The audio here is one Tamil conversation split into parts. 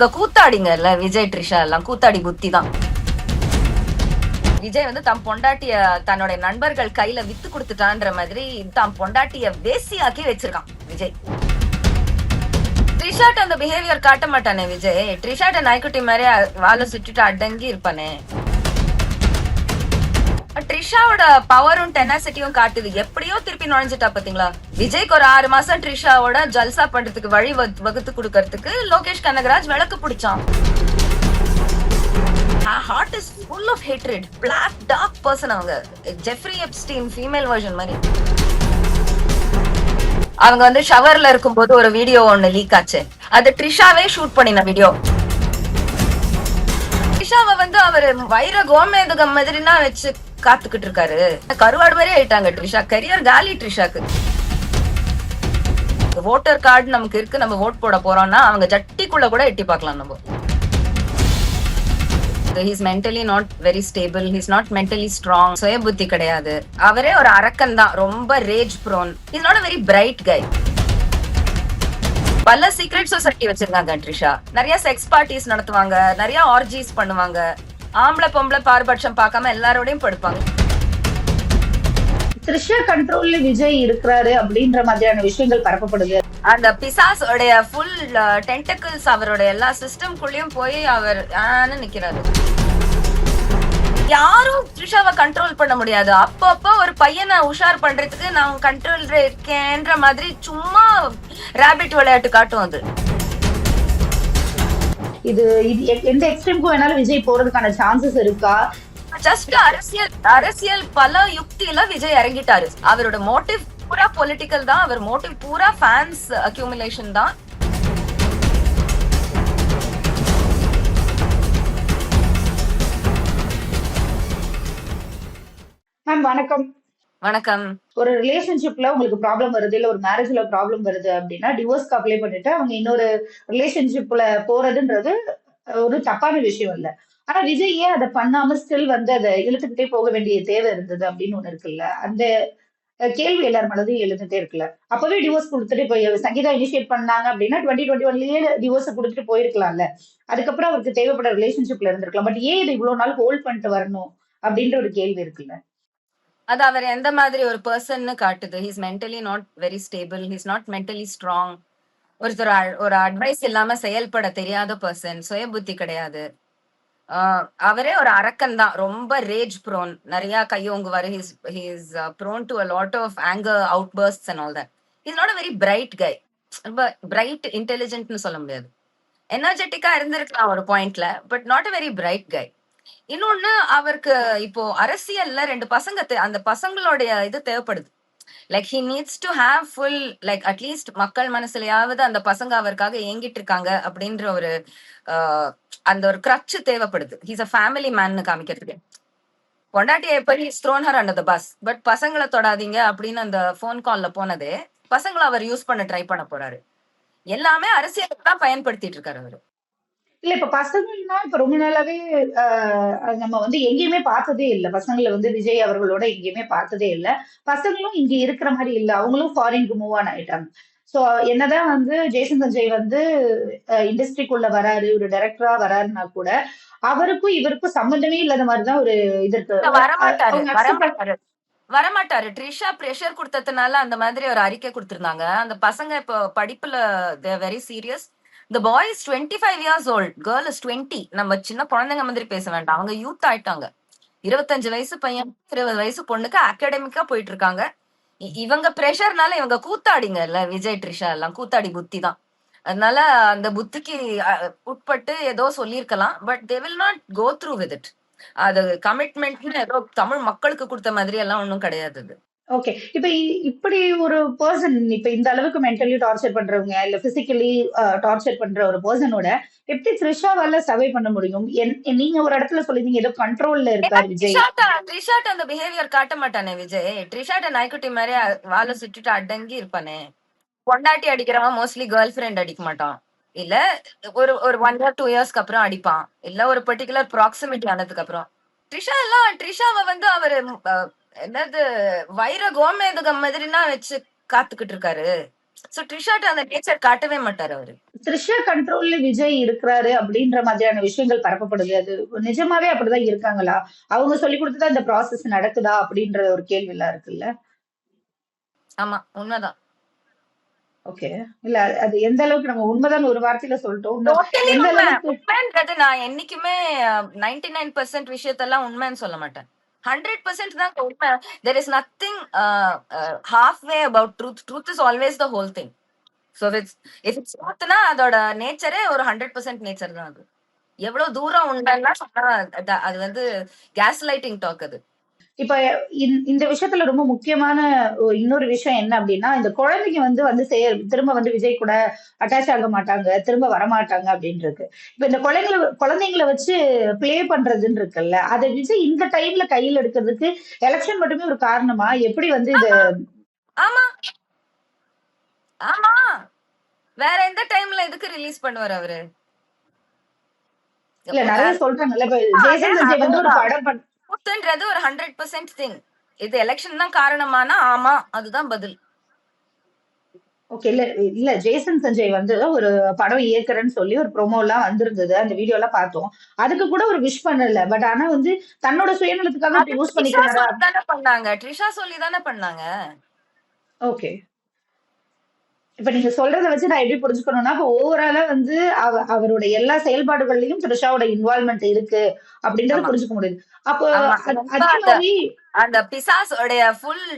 கூத்தாடிங்கல்ல விஜய் ட்ரிஷா எல்லாம் கூத்தாடி புத்தி தான். விஜய் வந்து தம் பொண்டாட்டிய தன்னோட நண்பர்கள் கையில வித்து கொடுத்துட்டான்ற மாதிரி தம் பொண்டாட்டிய வேசியாக்கி வச்சிருக்கான் விஜய். ட்ரிஷாட்ட அந்த பிஹேவியர் காட்ட மாட்டானே விஜய். ட்ரிஷாட்ட நாய்க்குட்டி மாதிரி வாழை சுட்டிட்டு அடங்கி இருப்பானே. ட்ரிஷாவோட பவரும் டெனாசிட்டியும் காட்டுது. எப்படியோ திருப்பி நுழைஞ்சிட்டா பாத்தீங்களா. விஜய்க்கு ஒரு 6 மாசம் ட்ரிஷாவோட ஜல்சா பண்றதுக்கு வழி வகுத்து கொடுக்கறதுக்கு லோகேஷ் கனகராஜ் விளக்கு பிடிச்சான். Heart is full of hatred. Black dark person அவங்க. ஜெஃப்ரி எப்ஸ்டீன் ஃபீமேல் வெர்ஷன் மாதிரி. அவங்க வந்து ஷவர்ல இருக்கும்போது ஒரு வீடியோ ஒண்ணு லீக் ஆச்சு. அது ட்ரிஷாவே ஷூட் பண்ணின வீடியோ. ட்ரிஷாவை வந்து அவர் வைர கோமேதகம் மாதிரினா வச்சு காத்துக்கிட்டு இருக்காரு. கருவாடு மாதிரி ஆயிட்டாங்க ட்ரிஷா. கரியர் காலி ட்ரிஷாக்கு. ஓட்டர் கார்டு நமக்கு இருக்கு, நம்ம ஓட் போட போறோம்னா அவங்க ஜட்டிக்குள்ள கூட எட்டி பார்க்கலாம் நம்ம. He's mentally not very stable. He's not mentally strong. சுய புத்தி கிடையாது. அவரே ஒரு அரக்கன் தான். ரொம்ப rage prone. He's not a very bright guy. பல சீக்ரெட் சொசைட்டி வச்சிருக்காங்க ட்ரிஷா. நிறைய செக்ஸ் பார்ட்டிஸ் நடத்துவாங்க, நிறைய ஆர்ஜிஸ் பண்ணுவாங்க. ஆம்பளை பொம்பளை பாரபட்சம் பார்க்காம எல்லாரோடையும் படுப்பாங்க. த்ரிஷா கண்ட்ரோல்ல விஜய் இருக்கிறாரு அப்படின்ற மாதிரியான விஷயங்கள் பரப்பப்படுது. அந்த பிசாஸ் உடைய ஃபுல் டென்டக்கிள்ஸ் அவரோட எல்லா சிஸ்டம்குள்ளயும் போய் அவர் நிக்கிறாரு. யாரும் த்ரிஷாவை கண்ட்ரோல் பண்ண முடியாது. அப்பப்போ ஒரு பையனை உஷார் பண்றதுக்கு நான் கண்ட்ரோல் இருக்கேன்ற மாதிரி சும்மா ராபிட் விளையாட்டு காட்டும் அது. இது எந்த எக்ஸ்ட்ரீமுக்கும் வேணாலும் விஜய் போறதுக்கான சான்சஸ் இருக்கா? ஜஸ்ட் அரசியல் பல யுக்தியில விஜய் இறங்கிட்டாரு. அவரோட மோட்டிவ் பூரா பொலிட்டிக்கல் தான். அவர் மோட்டிவ் பூரா ஃபேன்ஸ் அக்யூமுலேஷன் தான். மேம் வணக்கம். வணக்கம். ஒரு ரிலேஷன்ஷிப்ல உங்களுக்கு ப்ராப்ளம் வருது, இல்ல ஒரு மேரேஜ்ல ப்ராப்ளம் வருது அப்படின்னா டிவோர்ஸ்க்கு அப்ளை பண்ணிட்டு அவங்க இன்னொரு ரிலேஷன்ஷிப்ல போறதுன்றது ஒரு தப்பான விஷயம் இல்ல. ஆனா விஜய் ஏன் அதை பண்ணாம ஸ்டில் வந்து அதை இழுத்துக்கிட்டே போக வேண்டிய தேவை இருந்தது அப்படின்னு ஒண்ணு இருக்குல்ல. அந்த கேள்வி எல்லாரும் மனதையும் எழுந்துட்டே இருக்குல்ல. அப்பவே டிவோர்ஸ் கொடுத்துட்டு இப்போ சங்கீதா இனிஷியேட் பண்ணாங்க அப்படின்னா 2021லயே டிவோர்ஸ் கொடுத்துட்டு போயிருக்கலாம்ல. அதுக்கப்புறம் அவருக்கு தேவைப்பட ரிலேஷன்ஷிப்ல இருந்திருக்கலாம். பட் ஏன் இது இவ்வளவு நாள் ஹோல்ட் பண்ணிட்டு வரணும் அப்படின்ற ஒரு கேள்வி இருக்குல்ல. அது அவர் எந்த மாதிரி ஒரு பர்சன்னு காட்டுது. He's mentally not very stable. He's not mentally strong. ஒருத்தர் ஒரு அட்வைஸ் இல்லாம செயல்பட தெரியாத பர்சன். சுய புத்தி கிடையாது. அவரே ஒரு அரக்கன் தான். ரொம்ப ரேஜ் ப்ரோன். நிறைய கையோங்குவாரு. He's prone to a lot of anger outbursts and all that. He's not a very bright guy. ரொம்ப பிரைட் இன்டெலிஜென்ட்னு சொல்ல முடியாது. எனர்ஜெட்டிக்கா இருந்திருக்கலாம் ஒரு பாயிண்ட்ல, but not a very bright guy. இன்னொன்னு, அவருக்கு இப்போ அரசியல்ல 2 பசங்க அந்த பசங்களுடைய இது தேவைப்படுது. Like he needs to have full like at least மக்கள் மனசுலயாவது அந்த பசங்க அவருக்காக ஏங்கிட்டு இருக்காங்க அப்படின்ற ஒரு அந்த ஒரு கிரட்ச் தேவைப்படுது. ஹீஸ் அ ஃபேமிலி மேன்னு காமிக்கிறதுக்கு. பொண்டாட்டியை எப்படி thrown her under the bus, but பசங்களை தொடாதீங்க அப்படின்னு அந்த போன் கால்ல போனதே பசங்களை அவர் யூஸ் பண்ண ட்ரை பண்ண போறாரு. எல்லாமே அரசியலுக்கு தான் பயன்படுத்திட்டு இருக்காரு அவரு. இல்ல இப்ப பசங்கன்னா இப்ப ரொம்ப நாளாவே நம்ம வந்து எங்கேயுமே பார்த்ததே இல்ல. பசங்களை வந்து விஜய் அவர்களோட எங்கேயுமே பார்த்ததே இல்ல. பசங்களும் இங்க இருக்கிற மாதிரி இல்ல. அவங்களும் ஃபாரினுக்கு மூவ் ஆன் ஆயிட்டாங்க. சோ என்னதான் வந்து ஜெய்சன் சஞ்சய் வந்து இண்டஸ்ட்ரிக்குள்ள வராரு, ஒரு டைரக்டரா வராருன்னா கூட அவருக்கும் இவருக்கும் சம்பந்தமே இல்லாத மாதிரிதான் ஒரு இது இருக்கு. வரமாட்டாரு. ட்ரிஷா பிரஷர் கொடுத்ததுனால அந்த மாதிரி ஒரு அறிக்கை கொடுத்திருந்தாங்க. அந்த பசங்க இப்போ படிப்புல very serious. The boy is 25 years old. Girl is 20. நம்ம சின்ன குழந்தைங்க மாதிரி பேச வேண்டாம். அவங்க யூத் ஆயிட்டாங்க. 25 வயசு பையன் 20 வயசு பொண்ணுக்கு அகாடமிக்கா போயிட்டு இருக்காங்க. இவங்க பிரஷர்னால இவங்க கூத்தாடிங்கல்ல விஜய் ட்ரிஷா எல்லாம் கூத்தாடி புத்தி தான். அதனால அந்த புத்திக்கு உட்பட்டு ஏதோ சொல்லியிருக்கலாம். But they will not go through with it. அது கமிட்மெண்ட்னு ஏதோ தமிழ் மக்களுக்கு கொடுத்த மாதிரி எல்லாம் ஒன்றும் கிடையாது அது. ஓகே. இப்ப இப்படி ஒரு பர்சன் இப்ப இந்த அளவுக்கு மென்டலி டார்ச்சர் பண்றவங்க இல்ல பிசிக்கலி டார்ச்சர் பண்ற ஒரு பர்சனோட எப்படி த்ரிஷாவால சர்வை பண்ண முடியும்? நீங்க ஒரு இடத்துல சொல்லிருந்தீங்க ஏதோ கண்ட்ரோல்ல இருக்காரு விஜய். ட்ரிஷாட்ட அந்த பிஹேவியர் காட்ட மாட்டானே விஜய். ட்ரிஷாட்ட நாய்க்குட்டி மாதிரி வாழை சுட்டிட்டு அடங்கி இருப்பானே. பொண்டாட்டி அடிக்கிறவன் மோஸ்ட்லி கேர்ள் ஃபிரெண்ட் அடிக்க மாட்டான். இல்ல ஒரு 1 year 2 yearsக்கு அப்புறம் அடிப்பான். இல்ல ஒரு பர்டிகுலர் ப்ராக்சிமிட்டி ஆனதுக்கு அப்புறம். ட்ரிஷாவை வந்து அவரு என்னது வைர கோமேதகம் மாதிரினா வச்சு காத்துக்கிட்டு இருக்காரு. சோ ட்ரிஷாட்ட அந்த நேச்சர் காட்டவே மாட்டாரு அவரு. த்ரிஷா கண்ட்ரோல்ல விஜய் இருக்கிறாரு அப்படின்ற மாதிரியான விஷயங்கள் பரப்பப்படுது. அது நிஜமாவே அப்படிதான் இருக்காங்களா? அவங்க சொல்லிக் குடுத்து தான் இந்த ப்ராசஸ் நடக்குதா? அப்படின்ற ஒரு கேள்விலாம் இருக்குல்ல. ஆமா, உண்மதான். ஓகே. இல்ல அது எந்த அளவுக்கு நம்ம உண்மைதான் ஒரு வார்த்தையில சொல்லிட்டோம். இன்னும் டோட்டலி எந்த உண்ம. அளவுக்கு உண்மைன்றது நான் என்னைக்குமே 99% விஷயத்தெல்லாம் உண்மைன்னு சொல்ல மாட்டேன். 100% தான் உண்மை. There is nothing half way about truth. Truth is always the whole thing. So if it's ட்ரூத்னா அதோட நேச்சரே ஒரு 100% நேச்சர் தான் அது. எவ்வளவு தூரம் உண்மைன்னா சொன்னா அது வந்து கேஸ் லைட்டிங் டாக் அது. இப்ப இந்த விஷயத்துல ரொம்ப முக்கியமான இன்னொரு விஷயம் என்ன அப்படின்னா, இந்த குழந்தைங்க வந்து திரும்ப வந்து விஜய் கூட அட்டாச் ஆக மாட்டாங்க, திரும்ப வரமாட்டாங்க அப்படின்னு இருக்கு. இப்ப இந்த குழந்தைங்கள வச்சு ப்ளே பண்றதுன்னு இருக்குல்ல, அத விஜய் இந்த டைம்ல கையில எடுக்கிறதுக்கு எலக்ஷன் மட்டுமே ஒரு காரணமா? எப்படி வந்து இத ஆமா, ஆமா, ஆமா. வேற எந்த டைம்ல எதுக்கு ரிலீஸ் பண்ணுவாரு அவரு? இல்ல எப்போ நெறைய வேற சொல்றாங்கல்ல. இப்ப அதே ஜேசன் சஞ்சய் வந்து ஒரு அதேதான். படம் ட்ரூத்ன்றது ஒரு 100% திங். இது எலெக்ஷன் தான் காரணமானா ஆமா, அதுதான் பதில். ஓகே. இல்ல இல்ல ஜேசன் சஞ்சய் வந்து ஒரு படம் இயக்குறேன்னு சொல்லி ஒரு ப்ரோமோலாம் வந்திருந்தது. அந்த வீடியோலாம் பார்த்தோம். அதுக்கு கூட ஒரு விஷ் பண்ணல. பட் ஆனா வந்து தன்னோட சுயநலத்துக்காக அது இப்படி யூஸ் ட்ரிஷா பண்ணிக்கிறாரா? சொல்லி தானே பண்ணாங்க. ட்ரிஷா சொல்லி தானே பண்ணாங்க. ஓகே. இப்ப நீங்க சொல்றத வச்சு நான் எப்படி புரிஞ்சுக்கணும்னா, இப்ப ஓவராலா வந்து அவரோட எல்லா செயல்பாடுகள்லயும் த்ரிஷாவோட இன்வால்வ்மென்ட் இருக்கு அப்படின்றத ஆமா, புரிஞ்சுக்க முடியுது. அப்போ ஆமா. ரொம்ப அதே அந்த மாரி அந்த பிசாஸ் உடைய ஃபுல்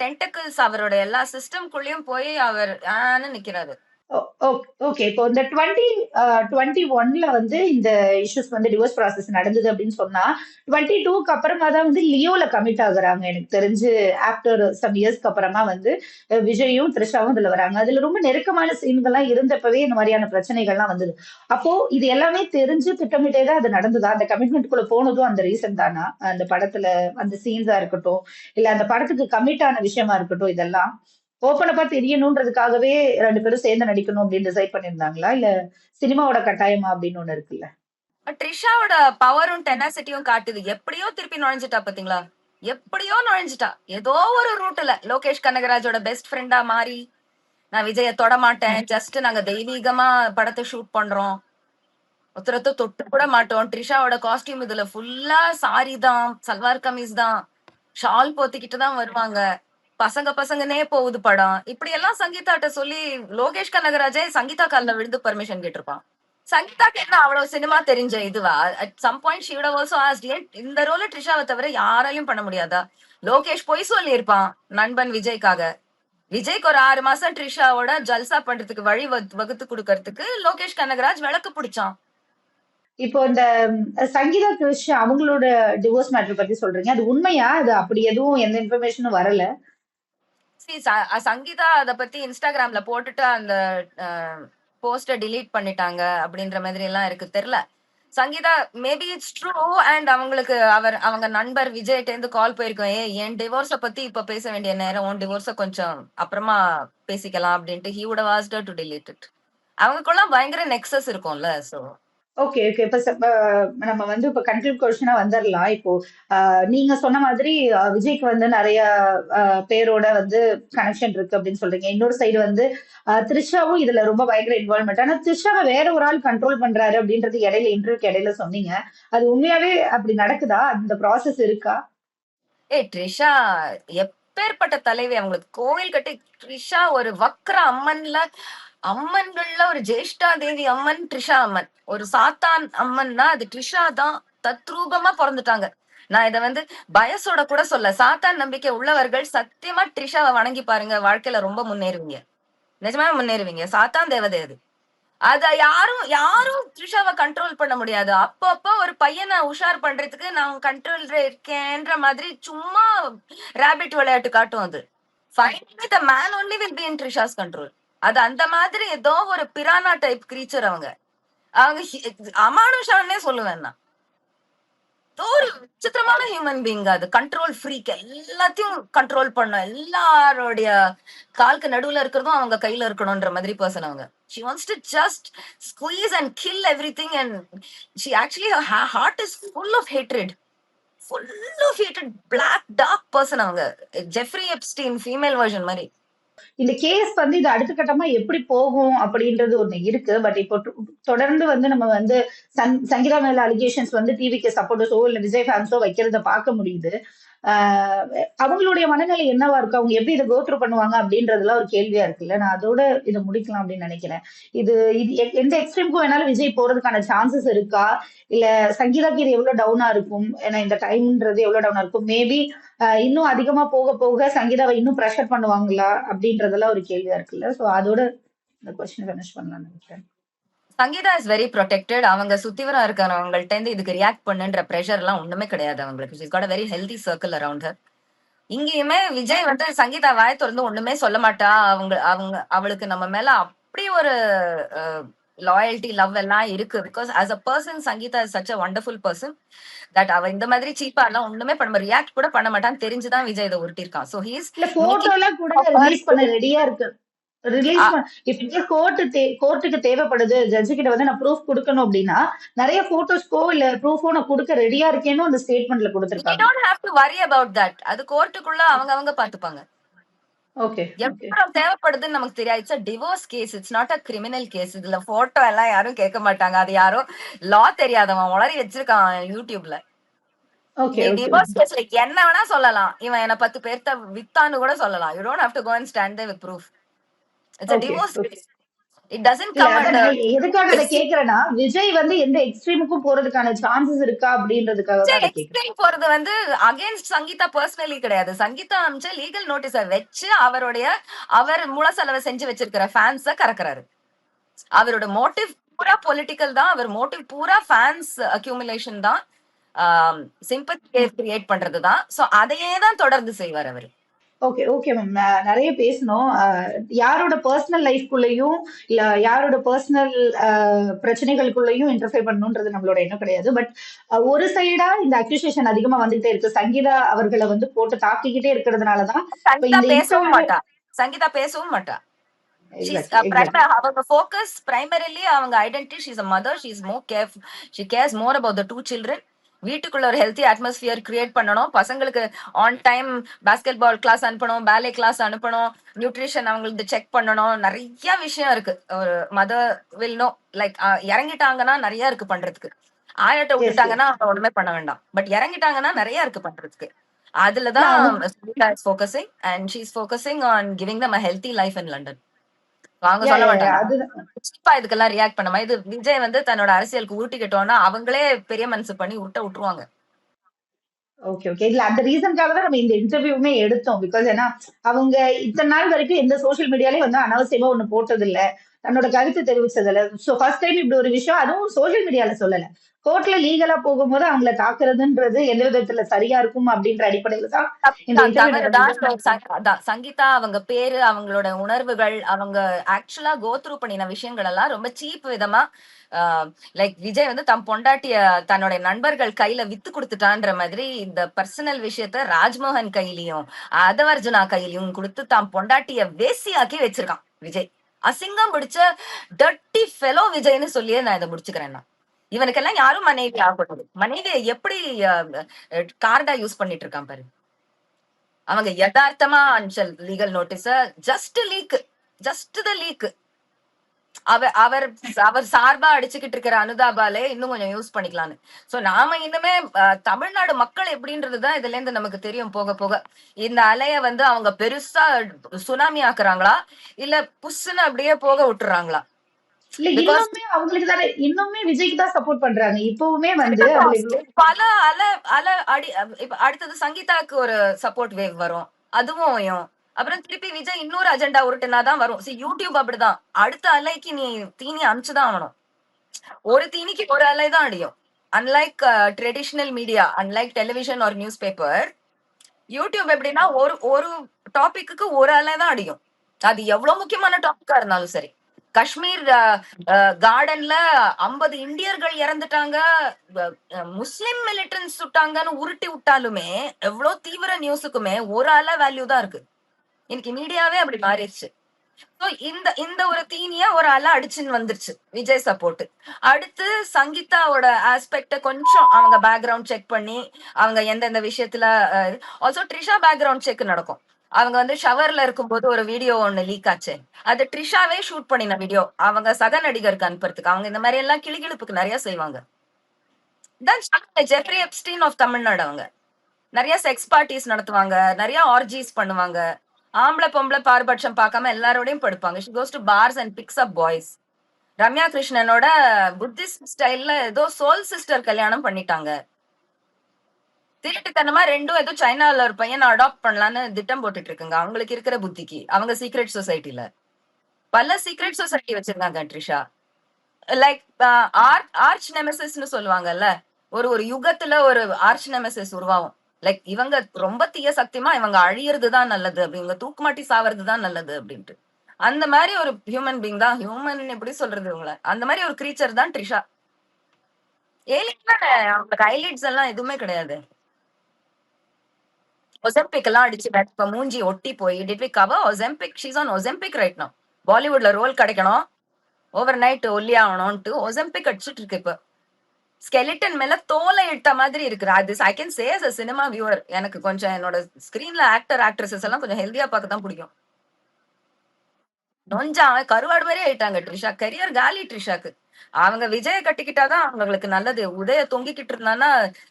டென்டக்கிள்ஸ் அவரோட எல்லா சிஸ்டம்குள்ளயும் போய் அவர் ஆன்னு நிக்கிறாரு. ஓ ஓ ஓகே. இப்போ இந்த 21ல வந்து இந்த இஷ்யூஸ் வந்து டிவோர்ஸ் ப்ராசஸ் நடந்தது அப்படின்னு சொன்னா, 22க்கு அப்புறமா தான் வந்து லியோல கமிட் ஆகுறாங்க. எனக்கு தெரிஞ்சு ஆஃப்டர் சம் இயர்ஸ்க்கு அப்புறமா வந்து விஜயும், த்ரிஷாவும் இதுல வராங்க. அதுல ரொம்ப நெருக்கமான சீன்கள்லாம் இருந்தப்பவே இந்த மாரியான பிரச்சனைகள்லாம் வந்தது. அப்போ இது எல்லாமே தெரிஞ்சு திட்டமிட்டே தான் அது நடந்ததா? அந்த கமிட்மெண்ட்குள்ள போனதும் அந்த ரீசன் தானா? அந்த படத்துல அந்த சீன்ஸா இருக்கட்டும், இல்ல அந்த படத்துக்கு கமிட் ஆன விஷயமா இருக்கட்டும் இதெல்லாம். ஓப்பன் அப்பா தெரியணுன்றதுக்காகவே 2 பேரும் சேர்ந்து நடிக்கணும் அப்படின்னு டிசைட் பண்ணியிருந்தாங்களா? இல்ல சினிமாவோட கட்டாயமா அப்படின்னு ஒண்ணு இருக்குல்ல. ட்ரிஷாவோட பவரும் டெனாசிட்டியும் காட்டுது. எப்படியோ திருப்பி நுழைஞ்சிட்டா பாத்தீங்களா? எப்படியோ நுழைஞ்சிட்டா. ஏதோ ஒரு ரூட்ல லோகேஷ் கனகராஜோட பெஸ்ட் ஃப்ரெண்டா மாறி, நான் விஜய தொடமாட்டேன். ஜஸ்ட் நாங்க தெய்வீகமா படத்த ஷூட் பண்றோம். ஒருத்தர தொட்டு கூட மாட்டோம். ட்ரிஷாவோட காஸ்டியூம் இதுல ஃபுல்லா சாரி தான், சல்வார் கமீஸ் தான், ஷால் போத்திக்கிட்டு தான் வருவாங்க. பசங்க பசங்கனே போகுது படம். இப்படி எல்லாம் சங்கீதாட்ட சொல்லி லோகேஷ் கனகராஜே சங்கீதா கால்ல விழுந்து பெர்மிஷன் கேட்டிருப்பான். சங்கீதாக்கு என்ன அவ்வளவு சினிமா தெரிஞ்ச இதுவா? At some point she would have also asked, ஏன் இந்த ரோல ட்ரிஷாவ தவிர யாராலையும் பண்ண முடியாதா? லோகேஷ் பொய் சொல்லியிருப்பான் நண்பன் விஜய்க்காக. விஜய்க்கு ஒரு 6 மாசம் ட்ரிஷாவோட ஜல்சா பண்றதுக்கு வழி வகுத்து குடுக்கறதுக்கு லோகேஷ் கனகராஜ் விளக்கு பிடிச்சான். இப்போ இந்த சங்கீதா கிருஷ் அவங்களோட டிவோர்ஸ் மேட்டர் பத்தி சொல்றீங்க. அது உண்மையா? அது அப்படி எதுவும் எந்த இன்ஃபர்மேஷனும் வரல. See, சங்கீதா அத பத்தி இன்ஸ்டாகிராம்ல போட்டுட்டு அந்த போஸ்ட டிலீட் பண்ணிட்டாங்க அப்படின்ற மாதிரி எல்லாம் இருக்கு தெரியல. Sangeetha maybe it's true and அவங்களுக்கு அவங்க நண்பர் விஜய்ட்ட இருந்து கால் போயிருக்கும். என் டிவோர்ஸ பத்தி இப்ப பேச வேண்டிய நேரம், உன் டிவோர்ஸ கொஞ்சம் அப்புறமா பேசிக்கலாம் அப்படின்ட்டு he would have asked her to delete it. அவங்களுக்குள்ள பயங்கர நெக்ஸஸ் இருக்கும்ல. So okay, okay. இப்ப நம்ம வந்து இப்ப கன்க்ளூட் கொஸ்டினா வந்துரலாம். இப்போ நீங்க சொன்ன மாதிரி விஜய்க்கு வந்து நெறைய அ பேரோட வந்து கனெக்ஷன் இருக்கு அப்படின்னு சொல்றீங்க. இன்னொரு சைடு வந்து த்ரிஷாவும் இதுல ரொம்ப பயங்கர இன்வால்வ்மென்ட். ஆனா த்ரிஷாவ வேற ஒரு ஆள் கண்ட்ரோல் பண்றாரு அப்படின்றது இன்டர்வியூக்கு இடையில சொன்னீங்க. அது உண்மையாவே அப்படி நடக்குதா? அந்த ப்ராசஸ் இருக்கா? ட்ரிஷா எப்பேற்பட்ட தலைவி அவங்களுக்கு கோவில் கட்டி ட்ரிஷா ஒரு வக்ர அம்மன்ல அம்மன்கள்ல ஒரு ஜேஷ்டா தேவி அம்மன் ட்ரிஷா அம்மன். ஒரு சாத்தான் அம்மன்னா அது ட்ரிஷா தான். தத்ரூபமா பொறந்துட்டாங்க. நான் இத வந்து பயசோட கூட சொல்ல. சாத்தான் நம்பிக்கை உள்ளவர்கள் சத்தியமா ட்ரிஷாவ வணங்கி பாருங்க. வாழ்க்கையில ரொம்ப முன்னேறுவீங்க. நிஜமாவே முன்னேறுவீங்க. சாத்தான் தேவதை அது. அத யாரும் யாரும் த்ரிஷாவ கண்ட்ரோல் பண்ண முடியாது. அப்பப்ப ஒரு பையன உஷார் பண்றதுக்கு நான் கண்ட்ரோல்ல இருக்கேன்ற மாதிரி சும்மா ராபிட் விளையாட்டு காட்டும் அது. Finally the man only will be in Trisha's control. அது அந்த மாதிரி ஏதோ ஒரு பிரானா டைப் கிரீச்சர் அவங்க. அவங்க அமானுஷான்னே சொல்லுவேன் நான். ஏதோ ஒரு விசித்திரமான ஹியூமன் பீயிங் அது. Control freak. எல்லாத்தையும் கண்ட்ரோல் பண்ணும். எல்லாருடைய காலுக்கு நடுவுல இருக்கிறதும் அவங்க கையில இருக்கணும்ன்ற மாதிரி பர்சன் அவங்க. She wants to just squeeze and kill everything and she actually her heart is full of hatred. Full of hatred. Black dark person அவங்க. ஜெஃப்ரி எப்ஸ்டீன் ஃபீமேல் வெர்ஷன் மாதிரி. இந்த கேஸ் வந்து இது அடுத்த கட்டமா எப்படி போகும் அப்படின்றது ஒண்ணு இருக்கு. பட் இப்போ தொடர்ந்து வந்து நம்ம வந்து சங்கீதா மேல அலிகேஷன்ஸ் வந்து டிவிக்கு சப்போர்ட்டர்ஸோ இல்ல விஜய் ஃபேன்ஸோ வைக்கிறத பார்க்க முடியுது. ஆஹ் அவங்களுடைய மனநிலை என்னவா இருக்கு, அவங்க எப்படி இதை கோத்ரூ பண்ணுவாங்க அப்படின்றதுலாம் ஒரு கேள்வியா இருக்குல்ல. நான் அதோட இதை முடிக்கலாம் அப்படின்னு நினைக்கிறேன். இது இது எந்த எக்ஸ்ட்ரீமுக்கும் வேணாலும் விஜய் போறதுக்கான சான்சஸ் இருக்கா, இல்ல சங்கீதாக்கு இது எவ்வளவு டவுனா இருக்கும், ஏன்னா இந்த டைம்ன்றது எவ்வளவு டவுனா இருக்கும், மேபி இன்னும் அதிகமா போக போக சங்கீதாவை இன்னும் ப்ரெஷர் பண்ணுவாங்களா அப்படின்றதெல்லாம் ஒரு கேள்வியா இருக்குல்ல. சோ அதோட இந்த கொஸ்டின் ஃபினிஷ் பண்ணலாம்னு நினைக்கிறேன். Sangeetha is very protected. அவங்க சுத்திவரம் இருக்கிறவங்கள்ட்ட இருந்து இதுக்கு ரியாக்ட் பண்ணுன்ற ப்ரெஷர் எல்லாம் ஒண்ணுமே கிடையாது அவங்களுக்கு. She's got a very healthy circle around her. இங்கேயுமே விஜய் வந்து சங்கீதா வாய திறந்து ஒண்ணுமே சொல்ல மாட்டா. அவங்க அவங்க அவளுக்கு நம்ம மேல அப்படி ஒரு லாயல்டி லவ் எல்லாம் இருக்கு. Because as a person Sangeetha is such a wonderful person that அவ இந்த மாதிரி சீப்பா எல்லாம் ஒண்ணுமே பண்ண ரியாக்ட் கூட பண்ண மாட்டான்னு தெரிஞ்சுதான் விஜய் இதை உருட்டிருக்கான். சோ ஹீஸ் இல்ல போட்டோ எல்லாம் கூட ரிலீஸ் பண்ண ரெடியா இருக்கு. ரிலீஸ் இப்ப கோர்ட்டுக்கு தேவைப்படுது, ஜட்ஜு கிட்ட வந்து நான் ப்ரூஃப் கொடுக்கணும் அப்படின்னா நிறைய போட்டோஸ்க்கோ இல்ல ப்ரூஃபோ நான் கொடுக்க ரெடியா இருக்கேன்னு அந்த ஸ்டேட்மெண்ட்ல கொடுத்திருக்காங்க. அது கோர்ட்டுக்குள்ள அவங்க அவங்க பாத்துப்பாங்க. ஓகே எவ்வளவு தேவைப்படுதுன்னு நமக்கு தெரியாது. It's divorce case, it's not a criminal case. இதுல போட்டோ எல்லாம் யாரும் கேட்க மாட்டாங்க. அது யாரோ லா தெரியாதவன் உளறி வச்சிருக்கான் யூடியூப்ல. டிவோர்ஸ் கேஸ்ல என்ன வேணா சொல்லலாம். இவன் என்ன 10 பேர்த்த வித்தான்னு கூட சொல்லலாம். You don't have to go and stand there with proof. It's a divorce case. It doesn't come under. எதுக்காக அதை கேக்குறேன்னா விஜய் வந்து எந்த எக்ஸ்ட்ரீமுக்கும் போறதுக்கான சான்சஸ் இருக்கா அப்படின்றதுக்காக தான் எக்ஸ்ட்ரீம் போறது வந்து அகைன்ஸ்ட் சங்கீதா பர்சனலி கிடையாது. சங்கீதா அமைச்ச லீகல் நோட்டீஸ வச்சு அவர் மூல செலவை செஞ்சு வச்சிருக்கிற ஃபேன்ஸ கறக்குறாரு. அவரோட மோட்டிவ் பூரா பொலிட்டிக்கல் தான். அவர் மோட்டிவ் பூரா ஃபேன்ஸ் அக்யூமுலேஷன் தான், சிம்பத்தி கிரியேட் பண்றதுதான். சோ அதையே தான் தொடர்ந்து செய்வார் அவரு. ஓகே ஓகே மேம், நிறைய பேசணும். யாரோட பர்சனல் லைஃப்குள்ளேயும் இல்ல யாரோட பர்சனல் பிரச்சனைகளுக்குள்ளேயும் இன்டர்ஃபியர் பண்ணணும்ன்றது நம்மளோட எண்ணம் கிடையாது. பட் ஒரு சைடா இந்த அக்யூசேஷன் அதிகமா வந்துட்டே இருக்கு. சங்கீதா அவர்களை வந்து போட்டு தாக்கிக்கிட்டே இருக்கிறதுனாலதான் பேசவும் மாட்டா. சங்கீதா பேசவும் மாட்டா. அவங்க ஃபோக்கஸ் பிரைமரிலி அவங்க identity. She is a mother. she is more careful. she cares more about the 2 children. வீட்டுக்குள்ள ஒரு ஹெல்த்தி அட்மாஸ்பியர் கிரியேட் பண்ணணும். பசங்களுக்கு on time basketball class அனுப்பணும், பேலே கிளாஸ் அனுப்பணும், நியூட்ரிஷன் அவங்களுக்கு செக் பண்ணணும். நிறைய விஷயம் இருக்கு. ஒரு மதர் வில் நோ. லைக் இறங்கிட்டாங்கன்னா நிறைய இருக்கு பண்றதுக்கு. ஆயட்ட விட்டுட்டாங்கன்னா அவங்க ஒண்ணுமே பண்ண வேண்டாம். பட் இறங்கிட்டாங்கன்னா நிறைய இருக்கு பண்றதுக்கு. அதுலதான் focusing and she is focusing on giving them a healthy life in London. அவங்க சொல்ல மாட்டாங்க இதுக்கெல்லாம் ரியாக்ட் பண்ணமா. இது விஜய் வந்து தன்னோட அரசியலுக்கு ஊட்டிக்கிட்டோம்னா அவங்களே பெரிய மனசு பண்ணி விட்டுருவாங்க. ஓகே ஓகே இல்ல அந்த ரீசன்காக தான் நம்ம இந்த இன்டர்வியூமே எடுத்தோம். பிகாஸ் ஏன்னா அவங்க இத்தனை நாள் வரைக்கும் எந்த சோசியல் மீடியாலயும் வந்து அனாவசியமா ஒண்ணு போட்டது இல்ல, தன்னோட கருத்து தெரிவிச்சது இல்ல. சோ ஃபர்ஸ்ட் டைம் இப்படி ஒரு விஷயம், அதுவும் சோசியல் மீடியால சொல்லல, கோர்ட்ல லீகலா போகும்போது அவங்கள தாக்குறதுன்றது எந்த விதத்துல சரியா இருக்கும் அப்படின்ற அடிப்படையில தான் சங்கீதா அவங்க பேரு, அவங்களோட உணர்வுகள், அவங்க ஆக்சுவலா கோத்ரூ பண்ணின விஷயங்கள் எல்லாம் ரொம்ப சீப் விதமா லைக் விஜய் வந்து தம் பொண்டாட்டிய தன்னோட நண்பர்கள் கையில வித்து கொடுத்துட்டான்ற மாதிரி இந்த பர்சனல் விஷயத்த ராஜ்மோகன் கையிலயும் அதவர்ஜுனா கையிலயும் கொடுத்து தாம் பொண்டாட்டிய வேசியாக்கி வச்சிருக்கான் விஜய். அசிங்கம் பிடிச்ச டர்ட்டி ஃபெலோ விஜய்னு சொல்லியே நான் இதை முடிச்சுக்கிறேன்னா. இவனுக்கெல்லாம் யாரும் மனைவி ஆகக்கூடாது. மனைவியை எப்படி கார்டா யூஸ் பண்ணிட்டு இருக்கான் பாரு. அவங்க யதார்த்தமா அஞ்சல் லீகல் நோட்டீஸ ஜஸ்ட் த லீக் அவர் சார்பா அடிச்சுக்கிட்டு இருக்கிற அனுதாபாலே இன்னும் கொஞ்சம் யூஸ் பண்ணிக்கலான்னு. சோ நாம இன்னுமே தமிழ்நாடு மக்கள் எப்படின்றதுதான் இதுல இருந்து நமக்கு தெரியும் போக போக. இந்த அலைய வந்து அவங்க பெருசா சுனாமி ஆக்குறாங்களா இல்ல புஷ்ன்னு அப்படியே போக விட்டுறாங்களா? இன்னுமே அவங்களுக்கு தானே, இன்னுமே விஜய்க்கு தான் சப்போர்ட் பண்றாங்க. இப்பவுமே வந்து பல அலை அடி. அடுத்தது சங்கீதாக்கு ஒரு சப்போர்ட் வேவ் வரும், அதுவும் அப்புறம் திருப்பி விஜய் இன்னொரு அஜெண்டா உருட்டுனாதான் வரும். யூடியூப் அப்படிதான். அடுத்த அலைக்கு நீ தீனி அனுப்பிச்சுதான் ஆகணும். ஒரு தீனிக்கு ஒரு அலை தான் அடியும். Unlike traditional media, unlike television or newspaper, YouTube எப்படின்னா ஒரு டாபிக்கு ஒரு அலை தான் அடியும். அது எவ்வளவு முக்கியமான டாபிக்கா இருந்தாலும் சரி. காஷ்மீர் கார்டன்ல 50 இந்தியர்கள் இறந்துட்டாங்க, முஸ்லிம் மிலிட்டன்ஸ் சுட்டாங்கன்னு உருட்டி விட்டாலுமே எவ்வளவு தீவிர நியூஸுக்குமே ஒரு அலை வேல்யூ தான் இருக்கு. இன்னைக்கு மீடியாவே அப்படி மாறிடுச்சு. இந்த ஒரு தீனிய ஒரு அலை அடிச்சுன்னு வந்துருச்சு விஜய் சப்போர்ட். அடுத்து சங்கீதாவோட ஆஸ்பெக்ட கொஞ்சம் அவங்க பேக்ரவுண்ட் செக் பண்ணி அவங்க எந்தெந்த விஷயத்துல ஆல்சோ ட்ரிஷா பேக்ரவுண்ட் செக் நடக்கும். அவங்க வந்து ஷவர்ல இருக்கும்போது ஒரு வீடியோ ஒண்ணு லீக் ஆச்சு. அது ட்ரிஷாவே ஷூட் பண்ணின வீடியோ. அவங்க சக நடிகருக்கு அனுப்புறதுக்கு. அவங்க இந்த மாரி எல்லாம் கிளுகிளுப்புக்கு நெறைய செய்வாங்க. தான் ஜெஃப்ரி எப்ஸ்டீன் ஆஃப் தமிழ்நாடு அவங்க. நெறைய செக்ஸ் பார்ட்டீஸ் நடத்துவாங்க. நெறைய ஆர்ஜீஸ் பண்ணுவாங்க. ஆம்பள, பொம்பள பாரபட்சம் பார்க்காம எல்லாரோடையும் படுப்பாங்க. She goes to bars and picks up boys. Ramya கிருஷ்ணனோட புத்திஸ்ட் ஸ்டைல்ல ஏதோ சோல் சிஸ்டர் கல்யாணம் பண்ணிட்டாங்க. திருட்டுத்தனமா 2ம் ஏதோ சைனால ஒரு பையன அடாப்ட் பண்ணலான்னு திட்டம் போட்டுட்டு இருக்குங்க. அவங்களுக்கு இருக்கிற புத்திக்கு. அவங்க சீக்ரெட் சொசைட்டில. பல சீக்ரெட் சொசைட்டி வச்சிருக்காங்க ட்ரிஷா. லைக் ஆர்ச் நெமெசிஸ்னு சொல்லுவாங்கல்ல. ஒரு ஒரு யுகத்துல ஒரு ஆர்ச் நெமெசிஸ் உருவாகும். லைக் இவங்க ரொம்ப தீய சக்திமா இவங்க அழியறது தான் நல்லது அப்படி இவங்க தூக்குமாட்டி சாவறது தான் நல்லது அப்படின்ட்டு. அந்த மாதிரி ஒரு ஹியூமன் பீங் தான். ஹியூமன் எப்படி சொல்றது இவங்கள? அந்த மாதிரி ஒரு கிரீச்சர் தான் ட்ரிஷா. ஏலியன் தானே அவங்களுக்கு ஹைலைட்ஸ் எல்லாம் எதுவுமே கிடையாது. ஒசெம்பிக் எல்லாம் அடிச்சு இப்ப மூஞ்சி ஒட்டி போய் did we cover Ozempic she's on Ozempic right now. பாலிவுட்ல ரோல் கிடைக்கணும் ஓவர் நைட் ஒல்லி ஆகணும்ட்டு ஒசெம்பிக் அடிச்சுட்டு இருக்கு இப்ப. ஸ்கெலிட்டன் மேல தோலை இட்ட மாதிரி இருக்கு. அது I can say as a cinema viewer எனக்கு கொஞ்சம் என்னோட ஸ்கிரீன்ல ஆக்டர் ஆக்ட்ரஸஸ் எல்லாம் கொஞ்சம் ஹெல்தியா பார்க்க தான் பிடிக்கும். நொஞ்சா கருவாடு மாதிரி ஆயிட்டாங்க ட்ரிஷா. கரியர் காலி ட்ரிஷாக்கு. அவங்க விஜய கட்டிக்கிட்டாதான் அவங்களுக்கு நல்லது. உதய தொங்கிக்கிட்டு இருந்தான்னா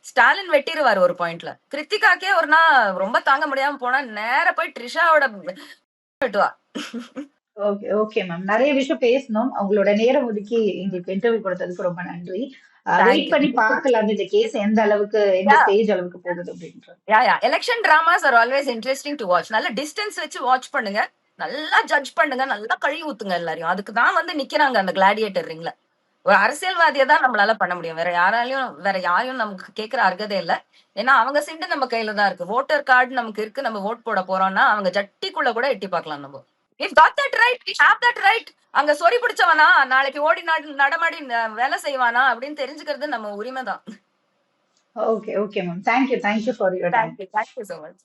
ஸ்டாலின் வெட்டிருவாரு ஒரு பாயிண்ட்ல. கிருத்திகாக்கே ஒரு நாள் ரொம்ப தாங்க முடியாம போனா நேர போய் ட்ரிஷாவோட வெட்டுவா. Okay, okay ma'am. நெறைய விஷயம் பேசணும். உங்களோட நேரம் ஒதுக்கி எங்களுக்கு இன்டர்வியூ குடுத்ததுக்கு ரொம்ப நன்றி. Wait thank you. பண்ணி பார்க்கலாம் இந்த கேஸ் எந்த அளவுக்கு, எந்த ஸ்டேஜ் அளவுக்கு போகுது அப்படின்றது. Election dramas are always interesting to watch. நல்ல டிஸ்டன்ஸ் வச்சு வாட்ச் பண்ணுங்க. நல்லா ஜட்ஜ் பண்ணுங்க. நல்லா கழுவி ஊத்துங்க எல்லாரையும். அதுக்கு தான் வந்து நிக்கிறாங்க அந்த கிளாடியேட்டர் ரிங்ல. ஒரு அரசியல்வாதியை தான் நம்மளால பண்ண முடியும். வேற யாரையும் நமக்கு கேட்கிற அர்ஹதை இல்ல. ஏன்னா அவங்க சிண்டு நம்ம கையில தான் இருக்கு. வோட்டர் கார்டு நமக்கு இருக்கு. நம்ம ஓட் போட போறோம்னா அவங்க ஜட்டிக்குள்ள கூட எட்டி பார்க்கலாம் நம்ம. We've got that right. We have that right. அங்க சொறி பிடிச்சவனா நாளைக்கு ஓடி நடமாடி வேலை செய்வானா அப்படின்னு தெரிஞ்சுக்கிறது நம்ம உரிமை தான். Okay, okay ma'am. Thank you for your time. Thank you. Thank you so much.